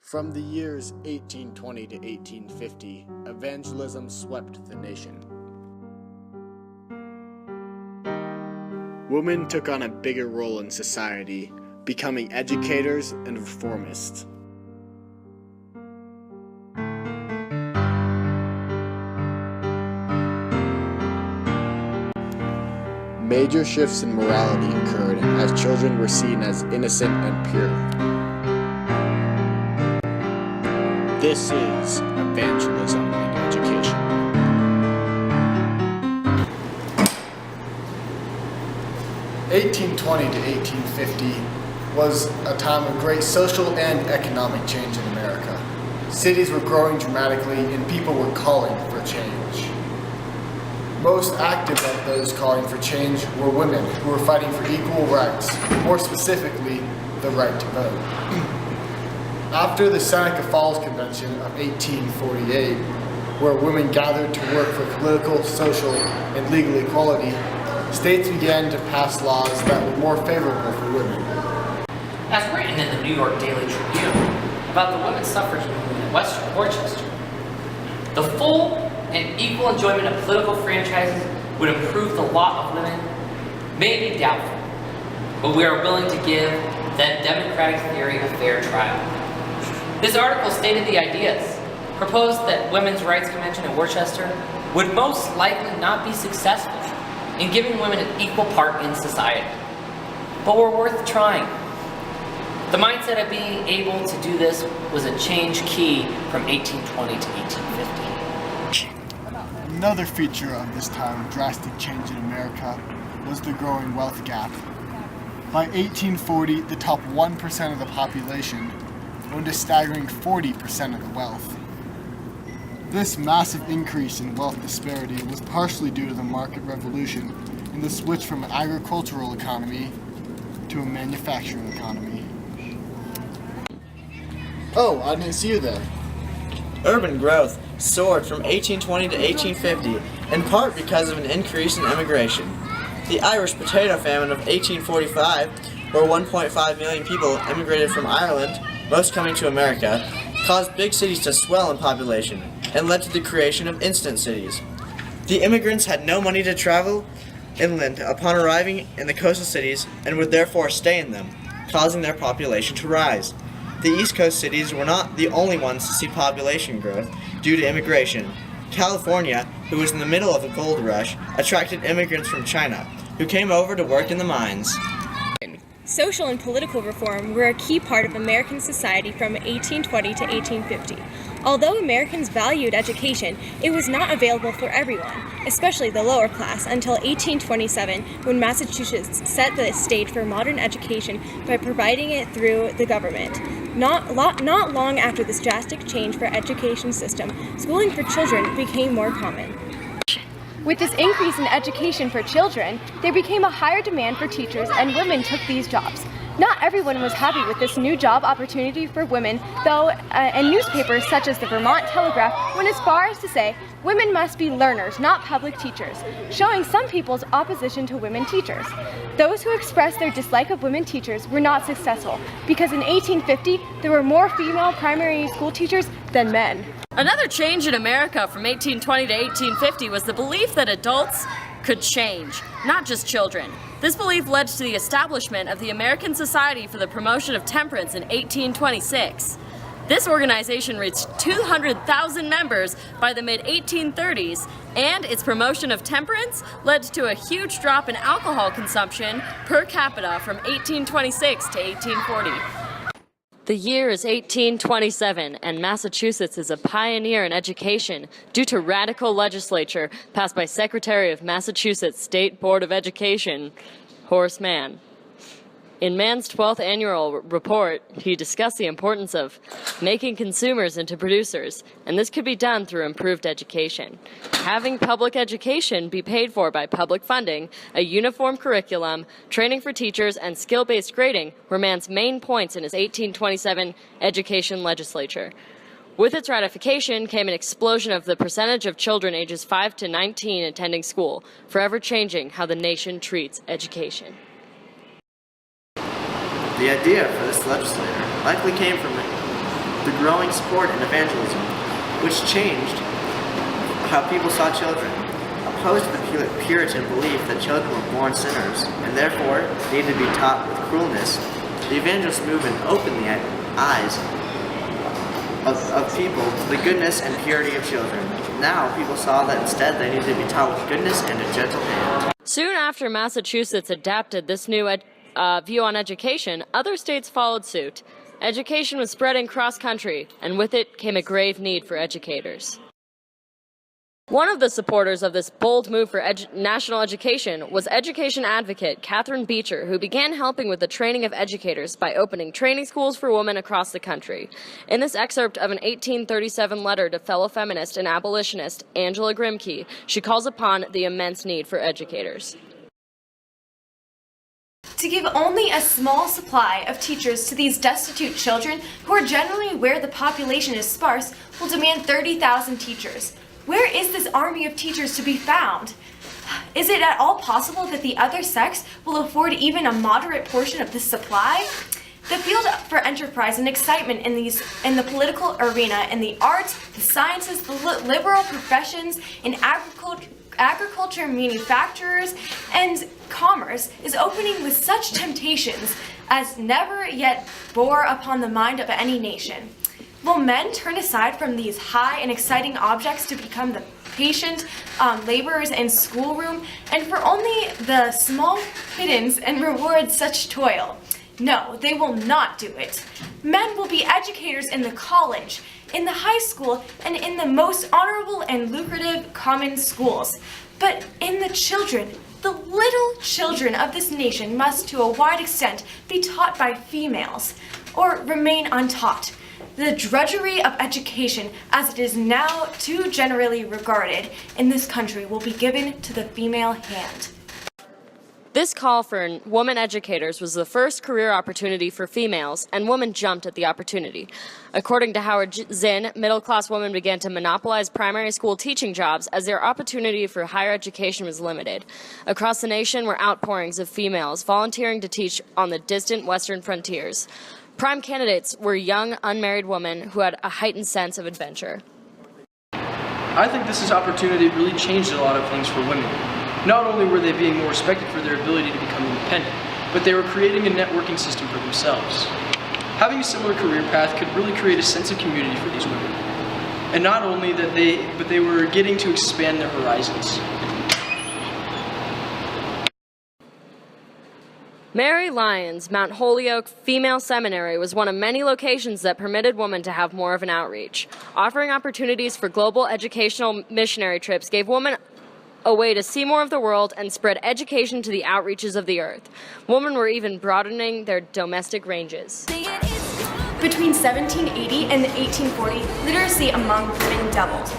From the years 1820 to 1850, evangelism swept the nation. Women took on a bigger role in society, becoming educators and reformists. Major shifts in morality occurred as children were seen as innocent and pure. This is evangelism and education. (1820 to 1850) was a time of great social and economic change in America. Cities were growing dramatically and people were calling for change. Most active of those calling for change were women who were fighting for equal rights, more specifically, the right to vote. After the Seneca Falls Convention of 1848, where women gathered to work for political, social, and legal equality, states began to pass laws that were more favorable for women. As written in the New York Daily Tribune about the women's suffrage movement in Western Worcester, the full and equal enjoyment of political franchises would improve the lot of women may be doubtful, but we are willing to give that democratic theory a fair trial. This article stated the ideas, proposed that Women's Rights Convention in Worcester would most likely not be successful in giving women an equal part in society, but were worth trying. The mindset of being able to do this was a change key from 1820 to 1850. Another feature of this time of drastic change in America was the growing wealth gap. By 1840, the top 1% of the population owned a staggering 40% of the wealth. This massive increase in wealth disparity was partially due to the market revolution and the switch from an agricultural economy to a manufacturing economy. Oh, I didn't see you there. Urban growth soared from 1820 to 1850, in part because of an increase in immigration. The Irish potato famine of 1845, where 1.5 million people immigrated from Ireland, most coming to America, caused big cities to swell in population and led to the creation of instant cities. The immigrants had no money to travel inland upon arriving in the coastal cities and would therefore stay in them, causing their population to rise. The East Coast cities were not the only ones to see population growth due to immigration. California, who was in the middle of a gold rush, attracted immigrants from China, who came over to work in the mines. Social and political reform were a key part of American society from 1820 to 1850. Although Americans valued education, it was not available for everyone, especially the lower class, until 1827, when Massachusetts set the stage for modern education by providing it through the government. Not long after this drastic change for education system, schooling for children became more common. With this increase in education for children, there became a higher demand for teachers and women took these jobs. Not everyone was happy with this new job opportunity for women, though, and newspapers such as the Vermont Telegraph went as far as to say women must be learners, not public teachers, showing some people's opposition to women teachers. Those who expressed their dislike of women teachers were not successful, because in 1850 there were more female primary school teachers than men. Another change in America from 1820 to 1850 was the belief that adults could change, not just children. This belief led to the establishment of the American Society for the Promotion of Temperance in 1826. This organization reached 200,000 members by the mid-1830s, and its promotion of temperance led to a huge drop in alcohol consumption per capita from 1826 to 1840. The year is 1827, and Massachusetts is a pioneer in education due to radical legislature passed by Secretary of Massachusetts State Board of Education, Horace Mann. In Mann's 12th annual report, he discussed the importance of making consumers into producers, and this could be done through improved education. Having public education be paid for by public funding, a uniform curriculum, training for teachers, and skill-based grading were Mann's main points in his 1827 education legislature. With its ratification came an explosion of the percentage of children ages 5 to 19 attending school, forever changing how the nation treats education. The idea for this legislature likely came from the growing support in evangelism, which changed how people saw children. Opposed to the Puritan belief that children were born sinners and therefore needed to be taught with cruelness, the evangelist movement opened the eyes of people to the goodness and purity of children. Now people saw that instead they needed to be taught with goodness and a gentle hand. Soon after Massachusetts adapted this new view on education, other states followed suit. Education was spreading cross-country, and with it came a grave need for educators. One of the supporters of this bold move for national education was education advocate Catherine Beecher, who began helping with the training of educators by opening training schools for women across the country. In this excerpt of an 1837 letter to fellow feminist and abolitionist Angela Grimke, she calls upon the immense need for educators. To give only a small supply of teachers to these destitute children, who are generally where the population is sparse, will demand 30,000 teachers. Where is this army of teachers to be found? Is it at all possible that the other sex will afford even a moderate portion of this supply? The field for enterprise and excitement in the political arena, in the arts, the sciences, the liberal professions, in agriculture, manufacturers, and commerce is opening with such temptations as never yet bore upon the mind of any nation. Will men turn aside from these high and exciting objects to become the patient laborers in schoolroom, and for only the small pittance and reward such toil? No, they will not do it. Men will be educators in the college, in the high school, and in the most honorable and lucrative common schools. But in the children, the little children of this nation must to a wide extent be taught by females, or remain untaught. The drudgery of education, as it is now too generally regarded in this country, will be given to the female hand. This call for woman educators was the first career opportunity for females, and women jumped at the opportunity. According to Howard Zinn, middle-class women began to monopolize primary school teaching jobs as their opportunity for higher education was limited. Across the nation were outpourings of females volunteering to teach on the distant western frontiers. Prime candidates were young, unmarried women who had a heightened sense of adventure. I think this opportunity really changed a lot of things for women. Not only were they being more respected for their ability to become independent, but they were creating a networking system for themselves. Having a similar career path could really create a sense of community for these women. And not only that but they were getting to expand their horizons. Mary Lyons Mount Holyoke Female Seminary was one of many locations that permitted women to have more of an outreach. Offering opportunities for global educational missionary trips gave women a way to see more of the world and spread education to the outreaches of the earth. Women were even broadening their domestic ranges. Between 1780 and 1840, literacy among women doubled.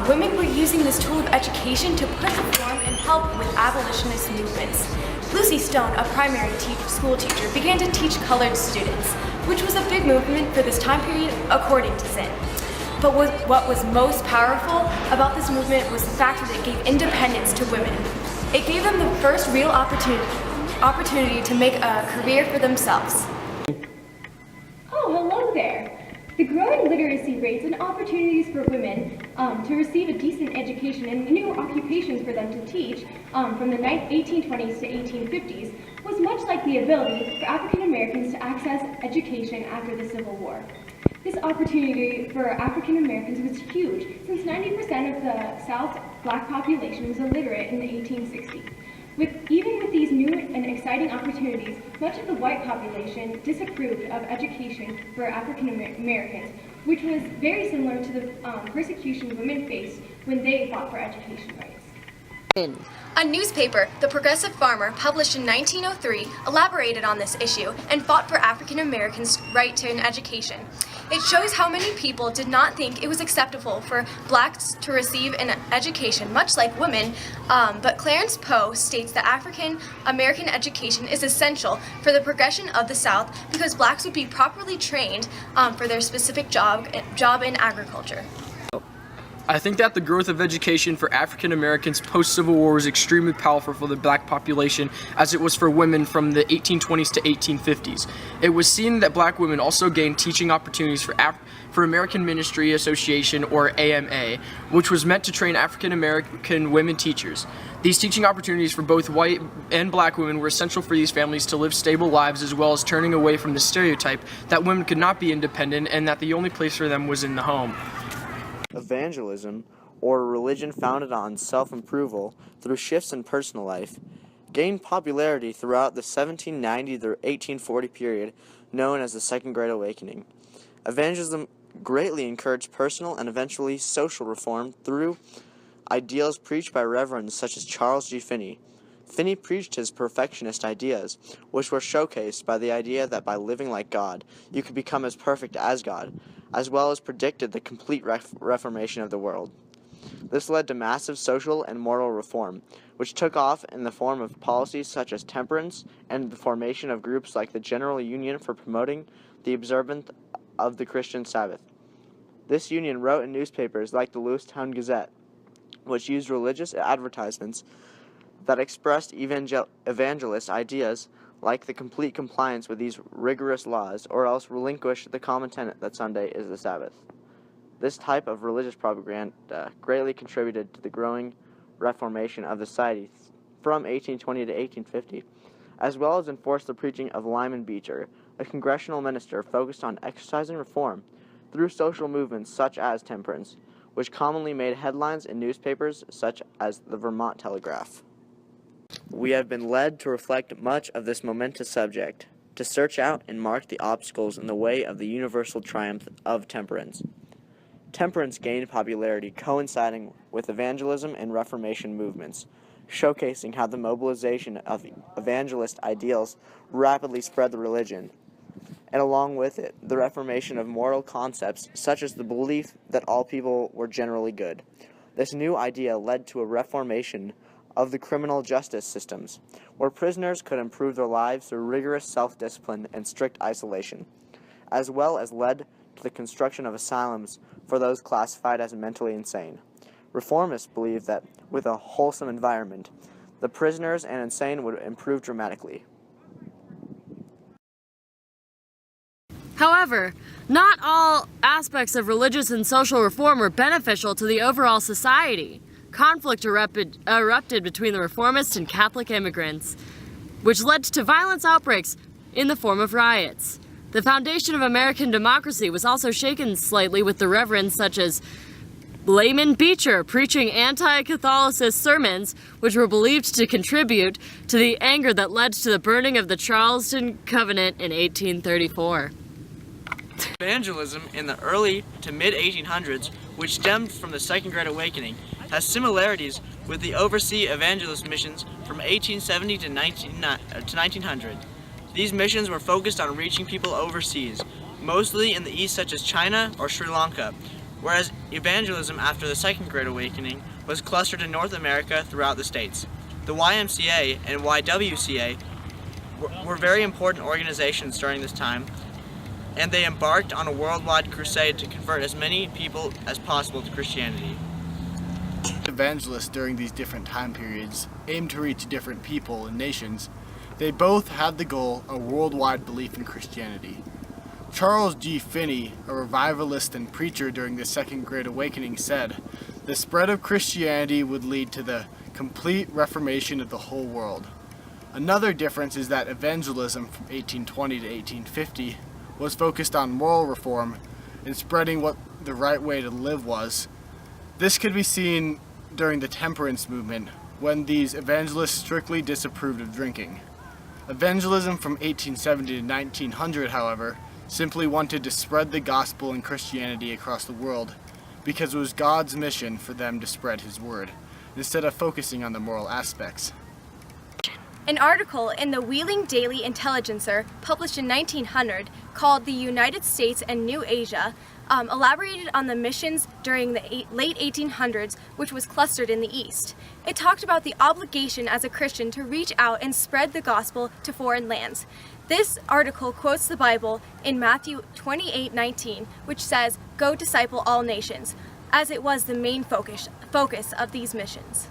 Women were using this tool of education to push reform and help with abolitionist movements. Lucy Stone, a primary school teacher, began to teach colored students, which was a big movement for this time period, according to Zinn. But what was most powerful about this movement was the fact that it gave independence to women. It gave them the first real opportunity to make a career for themselves. Oh, hello there. The growing literacy rates and opportunities for women to receive a decent education and new occupations for them to teach from the 1820s to 1850s was much like the ability for African Americans to access education after the Civil War. This opportunity for African Americans was huge, since 90% of the South's black population was illiterate in the 1860s. Even with these new and exciting opportunities, much of the white population disapproved of education for African Americans, which was very similar to the persecution women faced when they fought for education rights. A newspaper, The Progressive Farmer, published in 1903, elaborated on this issue and fought for African Americans' right to an education. It shows how many people did not think it was acceptable for blacks to receive an education, much like women, but Clarence Poe states that African American education is essential for the progression of the South because blacks would be properly trained for their specific job in agriculture. I think that the growth of education for African Americans post-Civil War was extremely powerful for the black population as it was for women from the 1820s to 1850s. It was seen that black women also gained teaching opportunities for American Ministry Association, or AMA, which was meant to train African American women teachers. These teaching opportunities for both white and black women were essential for these families to live stable lives, as well as turning away from the stereotype that women could not be independent and that the only place for them was in the home. Evangelism, or a religion founded on self-approval through shifts in personal life, gained popularity throughout the 1790 to 1840 period known as the Second Great Awakening. Evangelism greatly encouraged personal and eventually social reform through ideals preached by reverends such as Charles G. Finney. Finney preached his perfectionist ideas, which were showcased by the idea that by living like God, you could become as perfect as God, as well as predicted the complete reformation of the world. This led to massive social and moral reform, which took off in the form of policies such as temperance and the formation of groups like the General Union for promoting the observance of the Christian Sabbath. This union wrote in newspapers like the Lewistown Gazette, which used religious advertisements that expressed evangelist ideas like the complete compliance with these rigorous laws, or else relinquish the common tenet that Sunday is the Sabbath. This type of religious propaganda greatly contributed to the growing reformation of the society from 1820 to 1850, as well as enforced the preaching of Lyman Beecher, a congressional minister focused on exercising reform through social movements such as temperance, which commonly made headlines in newspapers such as the Vermont Telegraph. We have been led to reflect much of this momentous subject, to search out and mark the obstacles in the way of the universal triumph of temperance. Temperance gained popularity coinciding with evangelism and Reformation movements, showcasing how the mobilization of evangelist ideals rapidly spread the religion, and along with it, the reformation of moral concepts such as the belief that all people were generally good. This new idea led to a reformation of the criminal justice systems, where prisoners could improve their lives through rigorous self-discipline and strict isolation, as well as led to the construction of asylums for those classified as mentally insane. Reformists believed that with a wholesome environment, the prisoners and insane would improve dramatically. However, not all aspects of religious and social reform were beneficial to the overall society. Conflict erupted between the Reformists and Catholic immigrants, which led to violence outbreaks in the form of riots. The foundation of American democracy was also shaken slightly, with the reverends such as Lyman Beecher preaching anti-Catholicist sermons, which were believed to contribute to the anger that led to the burning of the Charleston Covenant in 1834. Evangelism in the early to mid-1800s, which stemmed from the Second Great Awakening, has similarities with the overseas evangelist missions from 1870 to 1900. These missions were focused on reaching people overseas, mostly in the East such as China or Sri Lanka, whereas evangelism after the Second Great Awakening was clustered in North America throughout the states. The YMCA and YWCA were very important organizations during this time, and they embarked on a worldwide crusade to convert as many people as possible to Christianity. Evangelists during these different time periods aimed to reach different people and nations. They both had the goal of worldwide belief in Christianity. Charles G. Finney, a revivalist and preacher during the Second Great Awakening, said, "The spread of Christianity would lead to the complete reformation of the whole world." Another difference is that evangelism from 1820 to 1850 was focused on moral reform and spreading what the right way to live was. This could be seen during the temperance movement, when these evangelists strictly disapproved of drinking. Evangelism from 1870 to 1900, however, simply wanted to spread the gospel and Christianity across the world because it was God's mission for them to spread His word, instead of focusing on the moral aspects. An article in the Wheeling Daily Intelligencer, published in 1900, called "The United States and New Asia," elaborated on the missions during the late 1800s, which was clustered in the East. It talked about the obligation as a Christian to reach out and spread the gospel to foreign lands. This article quotes the Bible in Matthew 28:19, which says, "Go disciple all nations." as it was the main focus of these missions.